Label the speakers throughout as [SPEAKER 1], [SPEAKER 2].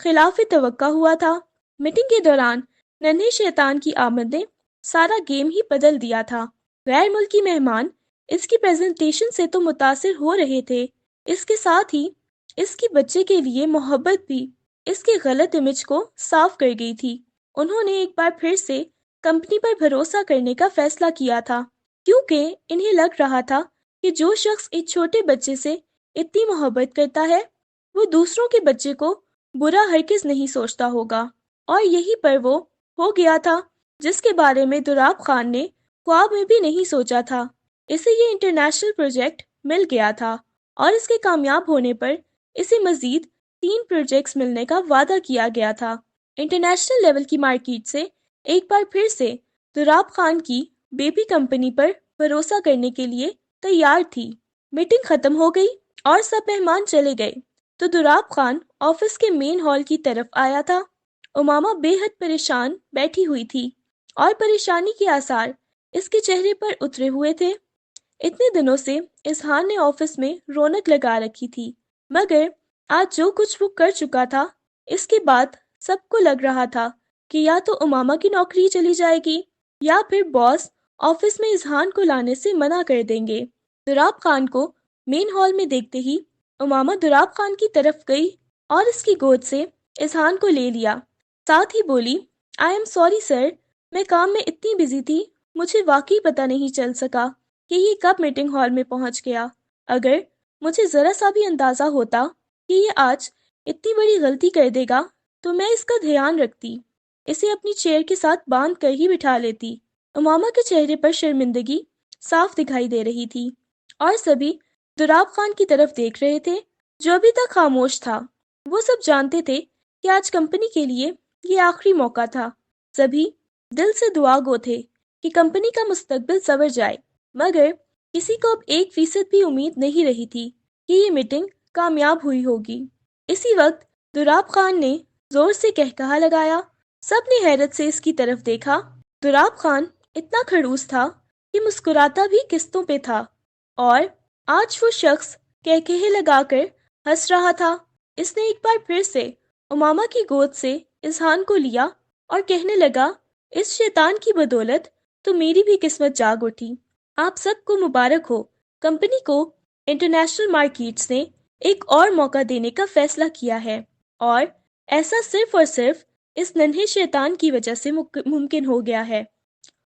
[SPEAKER 1] خلاف توقع ہوا تھا۔ میٹنگ کے دوران ننھے شیطان کی آمد نے سارا گیم ہی بدل دیا تھا۔ غیر ملکی مہمان اس کی پریزنٹیشن سے تو متاثر ہو رہے تھے، اس کے ساتھ ہی اس کی بچے کے لیے محبت بھی اس کے غلط امیج کو صاف کر گئی تھی۔ انہوں نے ایک بار پھر سے کمپنی پر بھروسہ کرنے کا فیصلہ کیا تھا، کیونکہ انہیں لگ رہا تھا کہ جو شخص ایک چھوٹے بچے سے اتنی محبت کرتا ہے وہ دوسروں کے بچے کو برا ہرگز نہیں سوچتا ہوگا۔ اور یہی پر وہ ہو گیا تھا جس کے بارے میں دوراب خان نے خواب میں بھی نہیں سوچا تھا۔ اسے یہ انٹرنیشنل پروجیکٹ مل گیا تھا اور اس کے کامیاب ہونے پر اسے مزید 3 پروجیکٹس ملنے کا وعدہ کیا گیا تھا۔ انٹرنیشنل لیول کی مارکیٹ سے ایک بار پھر سے دوراب خان کی بیبی کمپنی پر بھروسہ کرنے کے لیے تیار تھی۔ میٹنگ ختم ہو گئی اور سب مہمان چلے گئے تو دوراب خان آفس کے مین ہال کی طرف آیا تھا۔ امامہ بے حد پریشان بیٹھی ہوئی تھی اور پریشانی کے آثار اس کے چہرے پر اترے ہوئے تھے۔ اتنے دنوں سے اذہان نے آفس میں رونق لگا رکھی تھی، مگر آج جو کچھ وہ کر چکا تھا اس کے بعد سب کو لگ رہا تھا کہ یا تو امامہ کی نوکری چلی جائے گی یا پھر باس آفس میں اذہان کو لانے سے منع کر دیں گے۔ دوراب خان کو مین ہال میں دیکھتے ہی امامہ دوراب خان کی طرف گئی اور اس کی گود سے اذہان کو لے لیا، ساتھ ہی بولی، آئی ایم سوری سر، میں کام میں اتنی بزی تھی، مجھے واقعی پتہ نہیں چل سکا کہ یہ کب میٹنگ ہال میں پہنچ گیا۔ اگر مجھے ذرا سا بھی اندازہ ہوتا کہ یہ آج اتنی بڑی غلطی کر دے گا تو میں اس کا دھیان رکھتی، اسے اپنی چیئر کے ساتھ باندھ کر ہی بٹھا لیتی۔ امامہ کے چہرے پر شرمندگی صاف دکھائی دے رہی تھی اور سبھی دوراب خان کی طرف دیکھ رہے تھے جو ابھی تک خاموش تھا۔ وہ سب جانتے تھے کہ آج کمپنی کے لیے یہ آخری موقع تھا۔ سبھی دل سے دعا گو تھے کہ کمپنی کا مستقبل سنور جائے، مگر کسی کو اب 1% بھی امید نہیں رہی تھی کہ یہ میٹنگ کامیاب ہوئی ہوگی۔ اسی وقت دوراب خان نے زور سے کہکہا لگایا۔ سب نے حیرت سے اس کی طرف دیکھا۔ دوراب خان اتنا کھڑوس تھا کہ مسکراتا بھی قسطوں پہ تھا، اور آج وہ شخص کہکہے لگا کر ہنس رہا تھا۔ اس نے ایک بار پھر سے امامہ کی گود سے اذہان کو لیا اور کہنے لگا، اس شیطان کی بدولت تو میری بھی قسمت جاگ اٹھی۔ آپ سب کو مبارک ہو، کمپنی کو انٹرنیشنل مارکیٹس نے ایک اور موقع دینے کا فیصلہ کیا ہے، اور ایسا صرف اور صرف اس ننھے شیطان کی وجہ سے ممکن ہو گیا ہے۔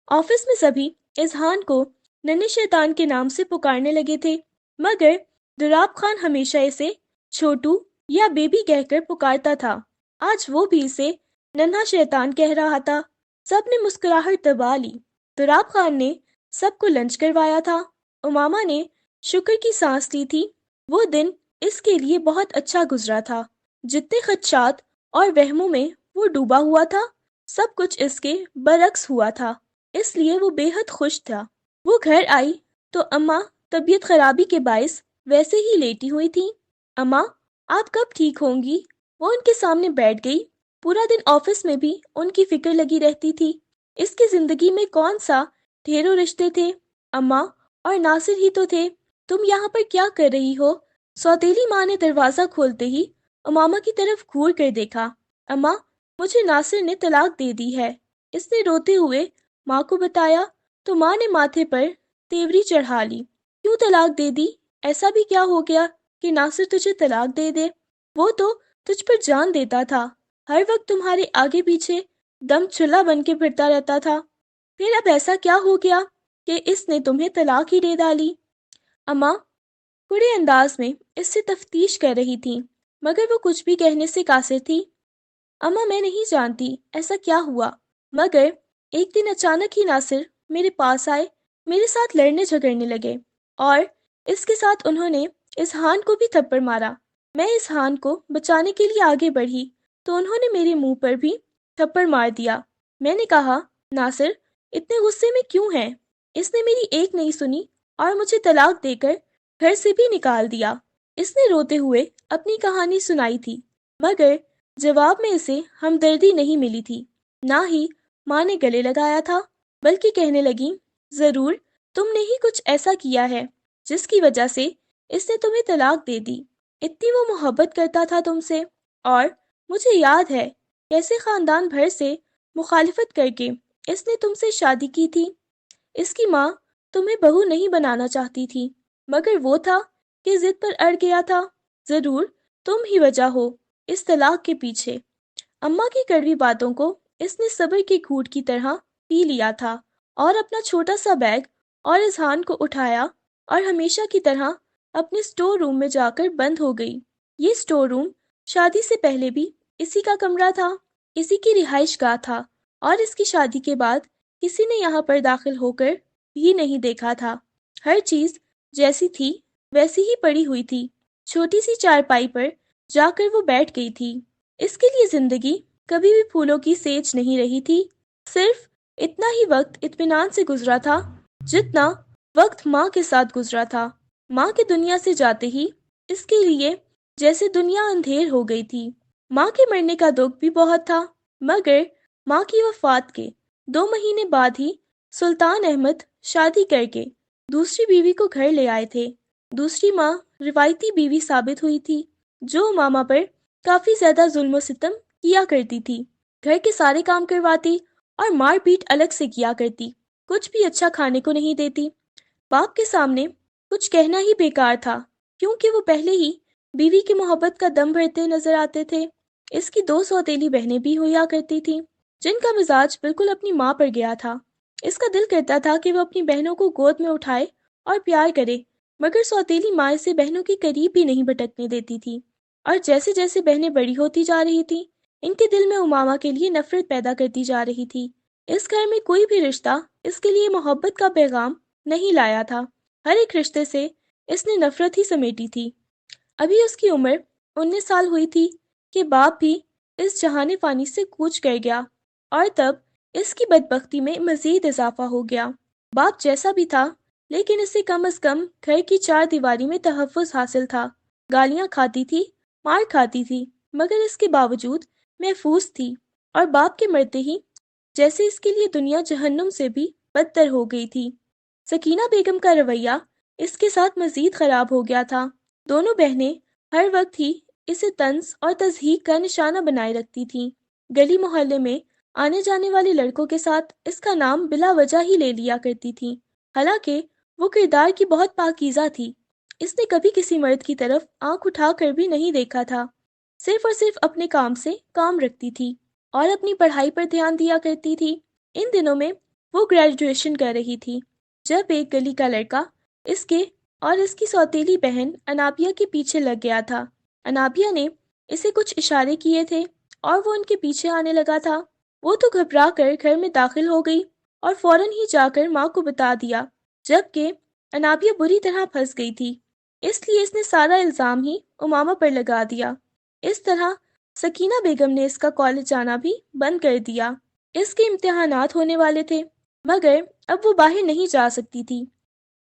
[SPEAKER 1] آفس میں سبھی اذہان کو ننھے شیطان کے نام سے پکارنے لگے تھے، مگر دوراب خان ہمیشہ اسے چھوٹو یا بیبی کہہ کر پکارتا تھا۔ آج وہ بھی اسے ننھا شیطان کہہ رہا تھا۔ سب نے مسکراہٹ دبا لی۔ دوراب خان نے سب کو لنچ کروایا تھا۔ امامہ نے شکر کی سانس لی تھی۔ وہ دن اس کے لیے بہت اچھا گزرا تھا۔ جتنے خدشات اور وہموں میں وہ ڈوبا ہوا تھا، سب کچھ اس کے برعکس ہوا تھا، اس لیے وہ بے حد خوش تھا۔ وہ گھر آئی تو اماں طبیعت خرابی کے باعث ویسے ہی لیٹی ہوئی تھی۔ اماں، آپ کب ٹھیک ہوں گی؟ وہ ان کے سامنے بیٹھ گئی۔ پورا دن آفس میں بھی ان کی فکر لگی رہتی تھی۔ اس کی زندگی میں کون سا ڈھیروں رشتے تھے، اماں اور ناصر ہی تو تھے۔ تم یہاں پر کیا کر رہی ہو؟ سوتیلی ماں نے دروازہ کھولتے ہی امامہ کی طرف گھور کر دیکھا۔ اماں، مجھے ناصر نے طلاق دے دی ہے، اس نے روتے ہوئے ماں کو بتایا تو ماں نے ماتھے پر تیوری چڑھا لی۔ کیوں طلاق دے دی؟ ایسا بھی کیا ہو گیا کہ ناصر تجھے طلاق دے دے؟ وہ تو تجھ پر جان دیتا تھا، ہر وقت تمہارے آگے پیچھے دم چلہ بن کے پھرتا رہتا تھا، پھر اب ایسا کیا ہو گیا کہ اس نے تمہیں طلاق ہی دے ڈالی؟ اماں بڑے انداز میں اس سے تفتیش کر رہی تھی، مگر وہ کچھ بھی کہنے سے قاصر تھی۔ اماں، میں نہیں جانتی ایسا کیا ہوا، مگر ایک دن اچانک ہی ناصر میرے پاس آئے، میرے ساتھ لڑنے جھگڑنے لگے، اور اس کے ساتھ انہوں نے اذہان کو بھی تھپڑ مارا۔ میں اذہان کو بچانے کے لیے آگے بڑھی تو انہوں نے میرے منہ پر بھی تھپڑ مار دیا۔ میں نے کہا، ناصر اتنے غصے میں کیوں ہے؟ اس نے میری ایک نہیں سنی اور مجھے طلاق دے کر گھر سے بھی نکال دیا۔ اس نے روتے ہوئے اپنی کہانی سنائی تھی، مگر جواب میں اسے ہمدردی نہیں ملی تھی، نہ ہی ماں نے گلے لگایا تھا، بلکہ کہنے لگی، ضرور تم نے ہی کچھ ایسا کیا ہے جس کی وجہ سے اس نے تمہیں طلاق دے دی۔ اتنی وہ محبت کرتا تھا تم سے، اور مجھے یاد ہے کیسے خاندان بھر سے مخالفت کر کے اس نے تم سے شادی کی تھی۔ اس کی ماں تمہیں بہو نہیں بنانا چاہتی تھی، مگر وہ تھا کہ ضد پر اڑ گیا تھا۔ ضرور تم ہی وجہ ہو اس طلاق کے پیچھے۔ اماں کی کڑوی باتوں کو اس نے صبر کے گھونٹ کی طرح پی لیا تھا اور اپنا چھوٹا سا بیگ اور اذہان کو اٹھایا اور ہمیشہ کی طرح اپنے سٹور روم میں جا کر بند ہو گئی۔ یہ سٹور روم شادی سے پہلے بھی اسی کا کمرہ تھا، اسی کی رہائش گاہ تھا، اور اس کی شادی کے بعد کسی نے یہاں پر داخل ہو کر بھی نہیں دیکھا تھا۔ ہر چیز جیسی تھی ویسی ہی پڑی ہوئی تھی۔ چھوٹی سی چارپائی پر جا کر وہ بیٹھ گئی تھی۔ اس کے لیے زندگی کبھی بھی پھولوں کی سیج نہیں رہی تھی۔ صرف اتنا ہی وقت اطمینان سے گزرا تھا جتنا وقت ماں کے ساتھ گزرا تھا۔ ماں کے دنیا سے جاتے ہی اس کے لیے جیسے دنیا اندھیر ہو گئی تھی۔ ماں کے مرنے کا دکھ بھی بہت تھا، مگر ماں کی وفات کے 2 مہینے بعد ہی سلطان احمد شادی کر کے دوسری بیوی کو گھر لے آئے تھے۔ دوسری ماں روایتی بیوی ثابت ہوئی تھی جو ماما پر کافی زیادہ ظلم و ستم کیا کرتی تھی، گھر کے سارے کام کرواتی اور مار پیٹ الگ سے کیا کرتی، کچھ بھی اچھا کھانے کو نہیں دیتی۔ باپ کے سامنے کچھ کہنا ہی بیکار تھا کیونکہ وہ پہلے ہی بیوی کی محبت کا دم بھرتے نظر آتے تھے۔ اس کی 2 سوتیلی بہنیں بھی ہوا کرتی تھیں جن کا مزاج بالکل اپنی ماں پر گیا تھا۔ اس کا دل کرتا تھا کہ وہ اپنی بہنوں کو گود میں اٹھائے اور پیار کرے، مگر سوتیلی ماں اسے بہنوں کے قریب بھی نہیں بھٹکنے دیتی تھی، اور جیسے جیسے بہنیں بڑی ہوتی جا رہی تھیں ان کے دل میں امامہ کے لیے نفرت پیدا کرتی جا رہی تھی۔ اس گھر میں کوئی بھی رشتہ اس کے لیے محبت کا پیغام نہیں لایا تھا، ہر ایک رشتے سے اس نے نفرت ہی سمیٹی تھی۔ ابھی اس کی عمر 19 سال ہوئی تھی کہ باپ بھی اس جہان فانی سے کوچ کر گیا، اور تب اس کی بدبختی میں مزید اضافہ ہو گیا۔ باپ جیسا بھی تھا لیکن اسے کم از کم گھر کی 4 دیواری میں تحفظ حاصل تھا۔ گالیاں کھاتی تھی، مار کھاتی تھی، مگر اس کے باوجود محفوظ تھی، اور باپ کے مرتے ہی جیسے اس کے لیے دنیا جہنم سے بھی بدتر ہو گئی تھی۔ سکینہ بیگم کا رویہ اس کے ساتھ مزید خراب ہو گیا تھا۔ دونوں بہنیں ہر وقت ہی اسے طنز اور تضحیک کا نشانہ بنائے رکھتی تھیں۔ گلی محلے میں آنے جانے والے لڑکوں کے ساتھ اس کا نام بلا وجہ ہی لے لیا کرتی تھیں، حالانکہ وہ کردار کی بہت پاکیزہ تھی۔ اس نے کبھی کسی مرد کی طرف آنکھ اٹھا کر بھی نہیں دیکھا تھا، صرف اور صرف اپنے کام سے کام رکھتی تھی اور اپنی پڑھائی پر دھیان دیا کرتی تھی۔ ان دنوں میں وہ گریجویشن کر رہی تھی جب ایک گلی کا لڑکا اس کے اور اس کی سوتیلی بہن انابیہ کے پیچھے لگ گیا تھا۔ انابیہ نے اسے کچھ اشارے کیے تھے اور وہ ان کے پیچھے آنے لگا تھا۔ وہ تو گھبرا کر گھر میں داخل ہو گئی اور فوراً ہی جا کر ماں کو بتا دیا، جبکہ انابیہ بری طرح پھنس گئی تھی، اس لیے اس نے سارا الزام ہی امامہ پر لگا دیا۔ اس طرح سکینہ بیگم نے اس کا کالج جانا بھی بند کر دیا۔ اس کے امتحانات ہونے والے تھے، مگر اب وہ باہر نہیں جا سکتی تھی۔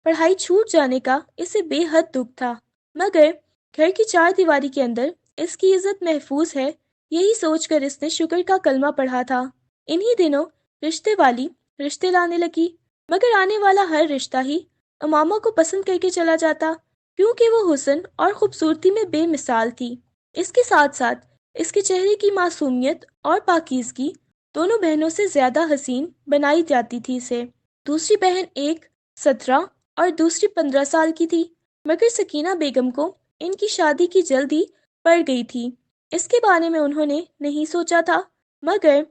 [SPEAKER 1] پڑھائی چھوٹ جانے کا اسے بے حد دکھ تھا، مگر گھر کی 4 دیواری کے اندر اس کی عزت محفوظ ہے، یہی سوچ کر اس نے شکر کا کلمہ پڑھا تھا۔ انہی دنوں رشتے والی رشتے لانے لگی، مگر آنے والا ہر رشتہ ہی امامہ کو پسند کر کے چلا جاتا، کیونکہ وہ حسن اور خوبصورتی میں بے مثال تھی۔ اس کے ساتھ ساتھ اس کے چہرے کی معصومیت اور پاکیزگی دونوں بہنوں سے زیادہ حسین بنائی جاتی تھی اسے۔ دوسری بہن ایک 17 اور دوسری 15 سال کی تھی، مگر سکینہ بیگم کو ان کی شادی کی جلدی پڑ گئی تھی۔ اس کے بارے میں انہوں نے نہیں سوچا تھا، مگر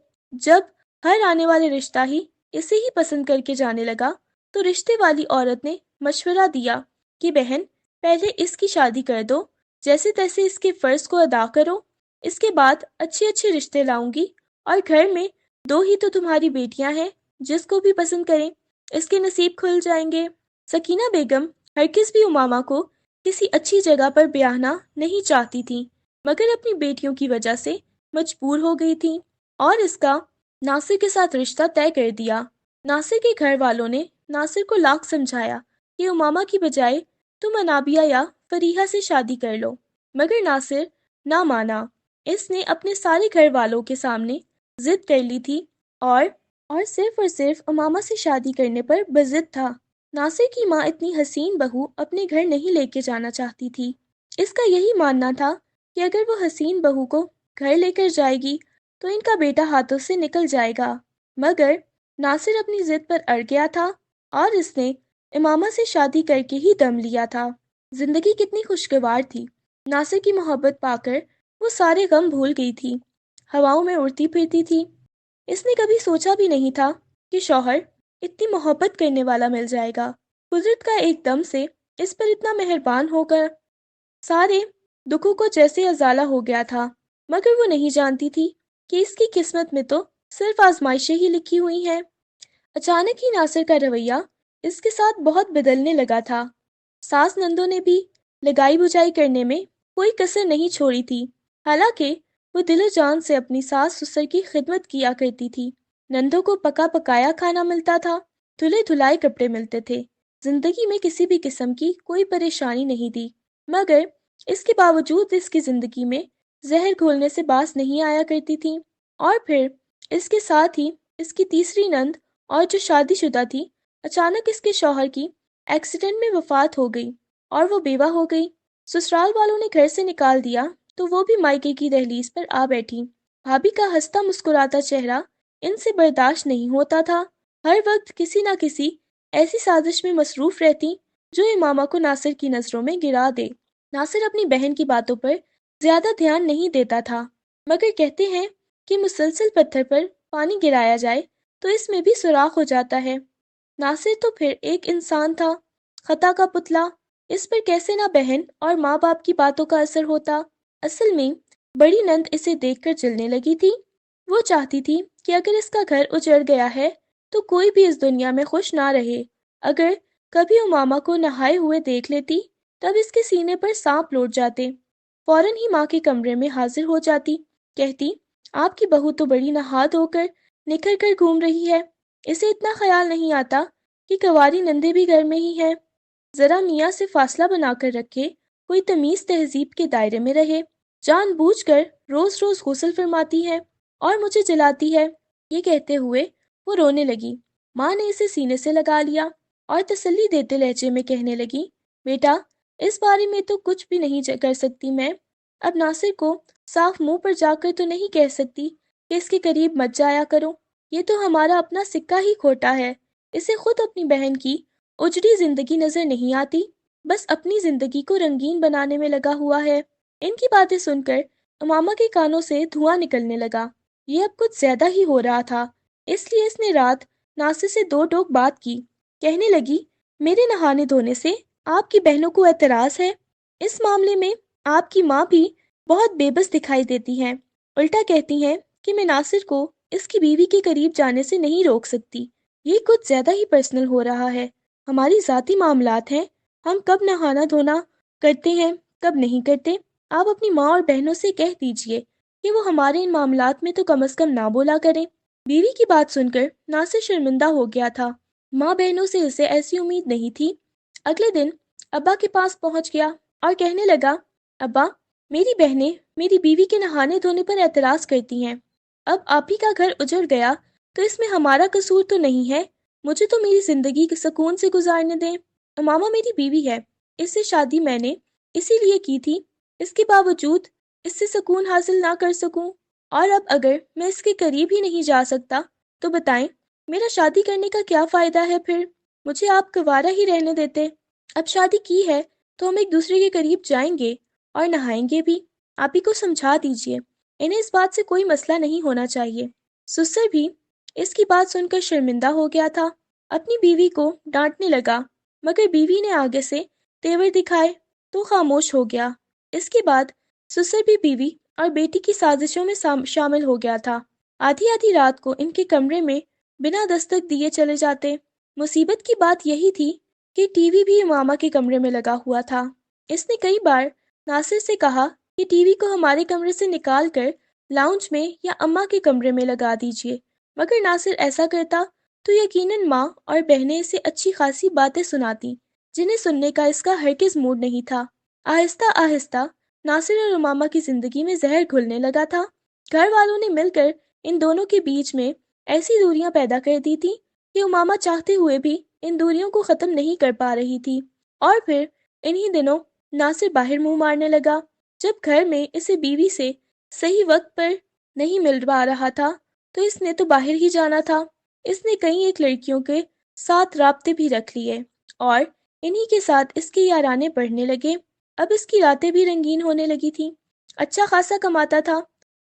[SPEAKER 1] جب ہر آنے والے رشتہ ہی اسے ہی پسند کر کے جانے لگا تو رشتے والی عورت نے مشورہ دیا کہ بہن پہلے اس کی شادی کر دو، جیسے تیسے اس کے فرض کو ادا کرو، اس کے بعد اچھے اچھے رشتے لاؤں گی، اور گھر میں 2 ہی تو تمہاری بیٹیاں ہیں، جس کو بھی پسند کریں اس کے نصیب کھل جائیں گے۔ سکینہ بیگم ہرگز بھی امامہ کو کسی اچھی جگہ پر بیاہنا نہیں چاہتی تھی، مگر اپنی بیٹیوں کی وجہ سے مجبور ہو گئی تھی اور اس کا ناصر کے ساتھ رشتہ طے کر دیا۔ ناصر کے گھر والوں نے ناصر کو لاکھ سمجھایا کہ امامہ کی بجائے تم انابیہ یا فریحہ سے شادی کر لو، مگر ناصر نہ مانا۔ اس نے اپنے سارے گھر والوں کے سامنے ضد کر لی تھی اور صرف امامہ سے شادی کرنے پر بضد تھا۔ ناصر کی ماں اتنی حسین بہو اپنے گھر نہیں لے کے جانا چاہتی تھی۔ اس کا یہی ماننا تھا کہ اگر وہ حسین بہو کو گھر لے کر جائے گی تو ان کا بیٹا ہاتھوں سے نکل جائے گا۔ مگر ناصر اپنی ضد پر اڑ گیا تھا اور اس نے امامہ سے شادی کر کے ہی دم لیا تھا۔ زندگی کتنی خوشگوار تھی۔ ناصر کی محبت پا کر وہ سارے غم بھول گئی تھی، ہواؤں میں اڑتی پھرتی تھی۔ اس نے کبھی سوچا بھی نہیں تھا کہ شوہر اتنی محبت کرنے والا مل جائے گا۔ قدرت کا ایک دم سے اس پر اتنا مہربان ہو کر سارے دکھوں کو جیسے ازالہ ہو گیا تھا، مگر وہ نہیں جانتی تھی کہ اس کی قسمت میں تو صرف آزمائشیں ہی لکھی ہوئی ہیں۔ اچانک ہی ناصر کا رویہ اس کے ساتھ بہت بدلنے لگا تھا۔ ساس نندوں نے بھی لگائی بجائی کرنے میں کوئی کسر نہیں چھوڑی تھی، حالانکہ وہ دل و جان سے اپنی ساس سسر کی خدمت کیا کرتی تھی۔ نندوں کو پکا پکایا کھانا ملتا تھا، دھلے دھلائے کپڑے ملتے تھے، زندگی میں کسی بھی قسم کی کوئی پریشانی نہیں تھی۔ مگر اس کے باوجود اس کی زندگی میں زہر گھولنے سے باز نہیں آیا کرتی تھی۔ اور پھر اس کے ساتھ ہی اس کی تیسری نند اور جو شادی شدہ تھی، اچانک اس کے شوہر کی ایکسیڈنٹ میں وفات ہو گئی اور وہ بیوہ ہو گئی۔ سسرال والوں نے گھر سے نکال دیا تو وہ بھی مائکے کی دہلیز پر آ بیٹھی۔ بھابھی کا ہنستا مسکراتا چہرہ ان سے برداشت نہیں ہوتا تھا، ہر وقت کسی نہ کسی ایسی سازش میں مصروف رہتی جو امامہ کو ناصر کی نظروں میں گرا دے۔ ناصر اپنی بہن کی باتوں پر زیادہ دھیان نہیں دیتا تھا، مگر کہتے ہیں کہ مسلسل پتھر پر پانی گرایا جائے تو اس میں بھی سوراخ ہو جاتا ہے۔ ناصر تو پھر ایک انسان تھا، خطا کا پتلا، اس پر کیسے نہ بہن اور ماں باپ کی باتوں کا اثر ہوتا۔ اصل میں بڑی نند اسے دیکھ کر جلنے لگی تھی۔ وہ چاہتی تھی کہ اگر اس کا گھر اجڑ گیا ہے تو کوئی بھی اس دنیا میں خوش نہ رہے۔ اگر کبھی امامہ کو نہائے ہوئے دیکھ لیتی تب اس کے سینے پر سانپ لوٹ جاتے، فوراً ہی ماں کے کمرے میں حاضر ہو جاتی، کہتی آپ کی بہو تو بڑی نہا دھو کر نکھر کر گھوم رہی ہے، اسے اتنا خیال نہیں آتا کہ کنواری نندے بھی گھر میں ہی ہے، ذرا میاں سے فاصلہ بنا کر رکھے، کوئی تمیز تہذیب کے دائرے میں رہے، جان بوجھ کر روز روز غسل فرماتی ہے اور مجھے جلاتی ہے۔ یہ کہتے ہوئے وہ رونے لگی۔ ماں نے اسے سینے سے لگا لیا اور تسلی دیتے لہجے میں کہنے لگی، بیٹا اس بارے میں تو کچھ بھی نہیں کر سکتی میں، اب ناصر کو صاف منہ پر جا کر تو نہیں کہہ سکتی کہ اس کے قریب مت جایا کرو، یہ تو ہمارا اپنا سکہ ہی کھوٹا ہے، اسے خود اپنی بہن کی اجڑی زندگی نظر نہیں آتی، بس اپنی زندگی کو رنگین بنانے میں لگا ہوا ہے۔ ان کی باتیں سن کر امامہ کے کانوں سے دھواں نکلنے لگا۔ یہ اب کچھ زیادہ ہی ہو رہا تھا، اس لیے اس نے رات ناصر سے دو ٹوک بات کی۔ کہنے لگی، میرے نہانے دھونے سے آپ کی بہنوں کو اعتراض ہے، اس معاملے میں آپ کی ماں بھی بہت بے بس دکھائی دیتی ہیں، الٹا کہتی ہیں کہ میں ناصر کو اس کی بیوی کے قریب جانے سے نہیں روک سکتی۔ یہ کچھ زیادہ ہی پرسنل ہو رہا ہے، ہماری ذاتی معاملات ہیں، ہم کب نہانا دھونا کرتے ہیں کب نہیں کرتے، آپ اپنی ماں اور بہنوں سے کہہ دیجئے کہ وہ ہمارے ان معاملات میں تو کم از کم نہ بولا کریں۔ بیوی کی بات سن کر ناصر شرمندہ ہو گیا تھا، ماں بہنوں سے اسے ایسی امید نہیں تھی۔ اگلے دن ابا کے پاس پہنچ گیا اور کہنے لگا، ابا میری بہنیں میری بیوی کے نہانے دھونے پر اعتراض کرتی ہیں، اب آپ ہی کا گھر اجڑ گیا تو اس میں ہمارا قصور تو نہیں ہے، مجھے تو میری زندگی کے سکون سے گزارنے دیں۔ امامہ میری بیوی ہے، اس سے شادی میں نے اسی لیے کی تھی، اس کے باوجود اس سے سکون حاصل نہ کر سکوں، اور اب اگر میں اس کے قریب ہی نہیں جا سکتا تو بتائیں میرا شادی کرنے کا کیا فائدہ ہے؟ پھر مجھے آپ کنوارا ہی رہنے دیتے، اب شادی کی ہے تو ہم ایک دوسرے کے قریب جائیں گے اور نہائیں گے بھی، آپ ہی کو سمجھا دیجئے، انہیں اس بات سے کوئی مسئلہ نہیں ہونا چاہیے۔ سسر بھی اس کی بات سن کر شرمندہ ہو گیا تھا، اپنی بیوی کو ڈانٹنے لگا، مگر بیوی نے آگے سے تیور دکھائے تو خاموش ہو گیا۔ اس کے بعد سسر بھی بیوی اور بیٹی کی سازشوں میں شامل ہو گیا تھا۔ آدھی آدھی رات کو ان کے کمرے میں بنا دستک دیے چلے جاتے۔ مصیبت کی بات یہی تھی کہ ٹی وی بھی امامہ کے کمرے میں لگا ہوا تھا۔ اس نے کئی بار ناصر سے کہا کہ ٹی وی کو ہمارے کمرے سے نکال کر لاؤنج میں یا اماں کے کمرے میں لگا دیجئے، مگر ناصر ایسا کرتا تو یقیناً ماں اور بہنیں اسے اچھی خاصی باتیں سناتی، جنہیں سننے کا اس کا ہرگز موڈ نہیں تھا۔ آہستہ آہستہ ناصر اور امامہ کی زندگی میں زہر گھلنے لگا تھا۔ گھر والوں نے مل کر ان دونوں کے بیچ میں ایسی دوریاں پیدا کر دی تھی کہ امامہ چاہتے ہوئے بھی ان دوریوں کو ختم نہیں کر پا رہی تھی۔ اور پھر انہی دنوں ناصر باہر منہ مارنے لگا، جب گھر میں اسے بیوی سے صحیح وقت پر نہیں مل پا رہا تھا تو اس نے تو باہر ہی جانا تھا۔ اس نے کئی ایک لڑکیوں کے ساتھ رابطے بھی رکھ لیے اور انہی کے ساتھ اس کے یارانے پڑھنے لگے۔ اب اس کی راتیں بھی رنگین ہونے لگی تھیں۔ اچھا خاصا کماتا تھا۔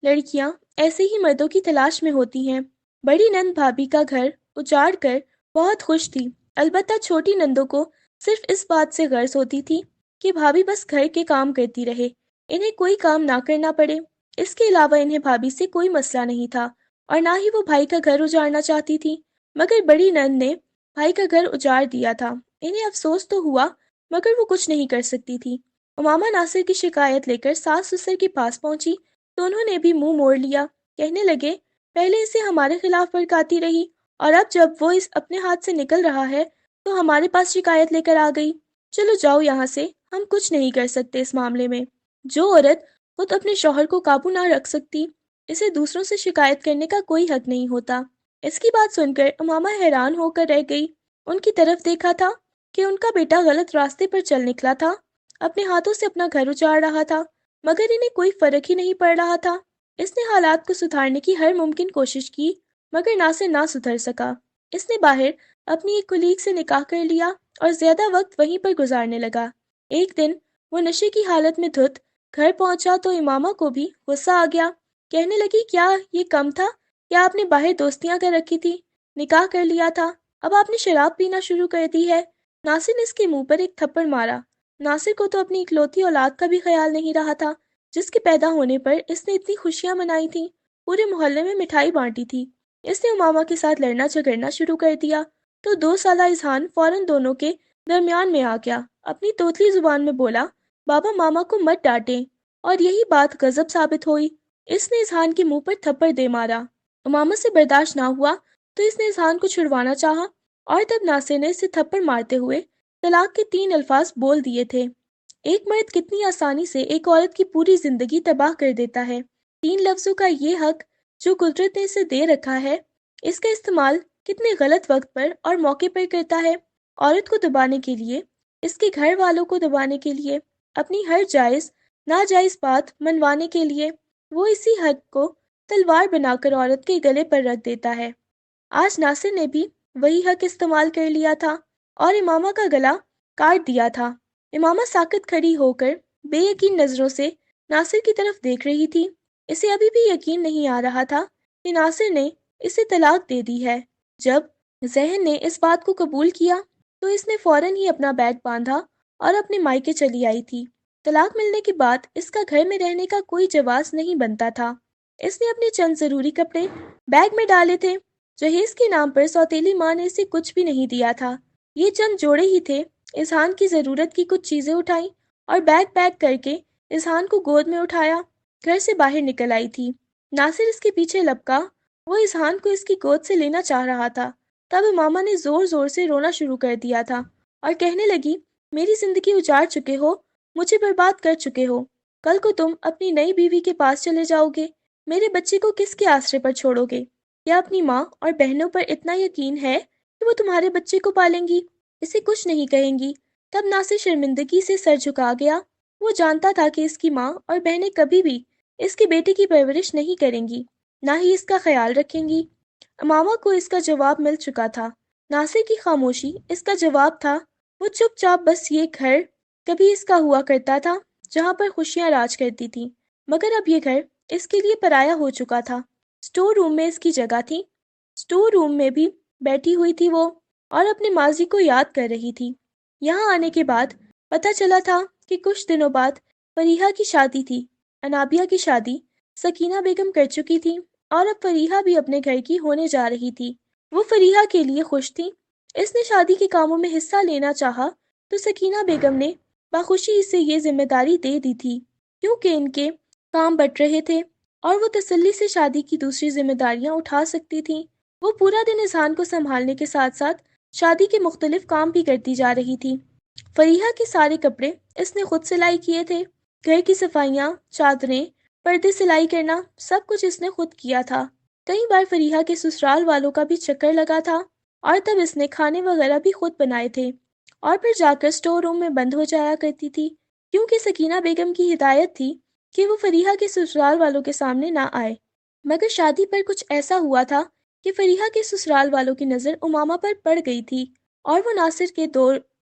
[SPEAKER 1] لڑکیاں ایسے ہی مردوں کی تلاش میں ہوتی ہیں۔ بڑی نند بھابھی کا گھر اجاڑ کر بہت خوش تھی، البتہ چھوٹی نندوں کو صرف اس بات سے غرض ہوتی تھی کہ بھابھی بس گھر کے کام کرتی رہے، انہیں کوئی کام نہ کرنا پڑے۔ اس کے علاوہ انہیں بھابھی سے کوئی مسئلہ نہیں تھا اور نہ ہی وہ بھائی کا گھر اجاڑنا چاہتی تھی، مگر بڑی نند نے بھائی کا گھر اجاڑ دیا تھا۔ انہیں افسوس تو ہوا مگر وہ کچھ نہیں کر سکتی تھی۔ امامہ ناصر کی شکایت لے کر ساس سسر کے پاس پہنچی تو انہوں نے بھی منہ موڑ لیا، کہنے لگے پہلے اسے ہمارے خلاف بھڑکاتی رہی اور اب جب وہ اس اپنے ہاتھ سے نکل رہا ہے تو ہمارے پاس شکایت لے کر آ گئی۔ چلو جاؤ یہاں سے، ہم کچھ نہیں کر سکتے اس معاملے میں۔ جو عورت خود اپنے شوہر کو قابو نہ رکھ سکتی، اسے دوسروں سے شکایت کرنے کا کوئی حق نہیں ہوتا۔ اس کی بات سن کر امامہ حیران ہو کر رہ گئی۔ ان کی طرف دیکھا تھا کہ ان کا بیٹا غلط راستے پر چل نکلا تھا، اپنے ہاتھوں سے اپنا گھر اجاڑ رہا تھا، مگر انہیں کوئی فرق ہی نہیں پڑ رہا تھا۔ اس نے حالات کو سدھارنے کی ہر ممکن کوشش کی مگر ناصر نہ سدھر سکا۔ اس نے باہر اپنی ایک کلیگ سے نکاح کر لیا اور زیادہ وقت وہیں پر گزارنے لگا۔ ایک دن وہ نشے کی حالت میں دھت گھر پہنچا تو امامہ کو بھی غصہ آ گیا، کہنے لگی کیا یہ کم تھا؟ کیا آپ نے باہر دوستیاں کر رکھی تھی، نکاح کر لیا تھا، اب آپ نے شراب پینا شروع کر دی ہے؟ ناصر نے اس کے منہ پر ایک تھپڑ مارا۔ ناصر کو تو اپنی اکلوتی اولاد کا بھی خیال نہیں رہا تھا جس کے پیدا ہونے پر اس نے اتنی خوشیاں منائی تھیں، پورے محلے میں مٹھائی بانٹی تھی۔ اس نے امامہ کے ساتھ لڑنا جھگڑنا شروع کر دیا تو 2 سالہ اذہان فوراً دونوں کے درمیان میں آ گیا۔ اپنی توتلی زبان میں بولا بابا ماما کو مت ڈانٹیں، اور یہی بات غضب ثابت ہوئی۔ اس نے اذہان کے منہ پر تھپڑ دے مارا۔ امامہ سے برداشت نہ ہوا تو اس نے اذہان کو چھڑوانا چاہا اور تب ناصر نے اسے تھپڑ مارتے ہوئے طلاق کے 3 الفاظ بول دیے تھے۔ ایک مرد کتنی آسانی سے ایک عورت کی پوری زندگی تباہ کر دیتا ہے۔ 3 لفظوں کا یہ حق جو قدرت نے اسے دے رکھا ہے، اس کا استعمال کتنے غلط وقت پر اور موقع پر کرتا ہے، عورت کو دبانے کے لیے، اس کے گھر والوں کو دبانے کے لیے، اپنی ہر جائز ناجائز بات منوانے کے لیے۔ وہ اسی حق کو تلوار بنا کر عورت کے گلے پر رکھ دیتا ہے۔ آج ناصر نے بھی وہی حق استعمال کر لیا تھا اور امامہ کا گلا کاٹ دیا تھا۔ امامہ ساکت کھڑی ہو کر بے یقین نظروں سے ناصر کی طرف دیکھ رہی تھی۔ اسے ابھی بھی یقین نہیں آ رہا تھا کہ ناصر نے اسے طلاق دے دی ہے۔ جب ذہن نے اس بات کو قبول کیا تو اس نے فوراً ہی اپنا بیگ باندھا اور اپنے مائکے چلی آئی تھی۔ طلاق ملنے کے بعد اس کا گھر میں رہنے کا کوئی جواز نہیں بنتا تھا۔ اس نے اپنے چند ضروری کپڑے بیگ میں ڈالے تھے۔ جہیز کے نام پر سوتیلی ماں نے اسے کچھ بھی نہیں دیا تھا، یہ چند جوڑے ہی تھے۔ اذہان کی ضرورت کی کچھ چیزیں اٹھائیں اور بیگ پیک کر کے اذہان کو گود میں اٹھایا، گھر سے باہر نکل آئی تھی۔ ناصر اس کے پیچھے لپکا، وہ اذہان کو اس کی گود سے لینا چاہ رہا تھا۔ تب امامہ نے زور زور سے رونا شروع کر دیا تھا اور کہنے لگی میری زندگی اجاڑ چکے ہو، مجھے برباد کر چکے ہو، کل کو تم اپنی نئی بیوی کے پاس چلے جاؤ گے، میرے بچے کو کس کے آسرے پر چھوڑو گے؟ کیا اپنی ماں اور بہنوں پر اتنا یقین ہے کہ وہ تمہارے بچے کو پالیں گی، اسے کچھ نہیں کہیں گی؟ تب ناصر شرمندگی سے سر جھکا گیا۔ وہ جانتا تھا کہ اس کی ماں اور بہنیں کبھی بھی اس کے بیٹے کی پرورش نہیں کریں گی، نہ ہی اس کا خیال رکھیں گی۔ امامہ کو اس کا جواب مل چکا تھا۔ ناصر کی خاموشی اس کا جواب تھا۔ وہ چپ چاپ بس یہ گھر کبھی اس کا ہوا کرتا تھا جہاں پر خوشیاں راج کرتی تھیں، مگر اب یہ گھر اس کے لیے پرایا ہو چکا تھا۔ اسٹور روم میں اس کی جگہ تھی۔ اسٹور روم میں بھی بیٹھی ہوئی تھی وہ اور اپنے ماضی کو یاد کر رہی تھی۔ یہاں آنے کے بعد پتہ چلا تھا کہ کچھ دنوں بعد فریحہ کی شادی تھی۔ انابیہ کی شادی سکینہ بیگم کر چکی تھی اور اب فریحہ بھی اپنے گھر کی ہونے جا رہی تھی۔ وہ فریحہ کے لیے خوش تھی۔ اس نے شادی کے کاموں میں حصہ لینا چاہا تو سکینہ بیگم نے بخوشی اسے یہ ذمہ داری دے دی تھی، کیونکہ ان کے کام بٹ رہے تھے اور وہ تسلی سے شادی کی دوسری ذمہ داریاں اٹھا سکتی تھیں۔ وہ پورا دن اذہان کو سنبھالنے کے ساتھ ساتھ شادی کے مختلف کام بھی کرتی جا رہی تھی۔ فریحہ کے سارے کپڑے اس نے خود سلائی کیے تھے، گھر کی صفائیاں، چادریں، پردے سلائی کرنا، سب کچھ اس نے خود کیا تھا۔ کئی بار فریحہ کے سسرال والوں کا بھی چکر لگا تھا اور تب اس نے کھانے وغیرہ بھی خود بنائے تھے اور پھر جا کر اسٹور روم میں بند ہو جایا کرتی تھی، کیونکہ سکینہ بیگم کی ہدایت تھی کہ وہ فریحہ کے سسرال والوں کے سامنے نہ آئے، مگر شادی پر کچھ ایسا ہوا تھا کہ فریحہ کے سسرال والوں کی نظر امامہ پر پڑ گئی تھی، اور وہ ناصر کے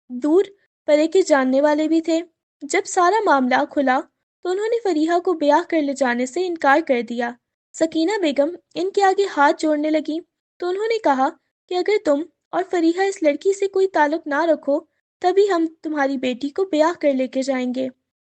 [SPEAKER 1] دور پرے کے جاننے والے بھی تھے۔ جب سارا معاملہ کھلا تو انہوں نے فریحہ کو بیاہ کر لے جانے سے انکار کر دیا۔ سکینہ بیگم ان کے آگے ہاتھ جوڑنے لگی تو انہوں نے کہا کہ اگر تم اور فریحہ اس لڑکی سے کوئی تعلق نہ رکھو تبھی ہم تمہاری بیٹی کو بیاہ کر لے کے جائیں گے۔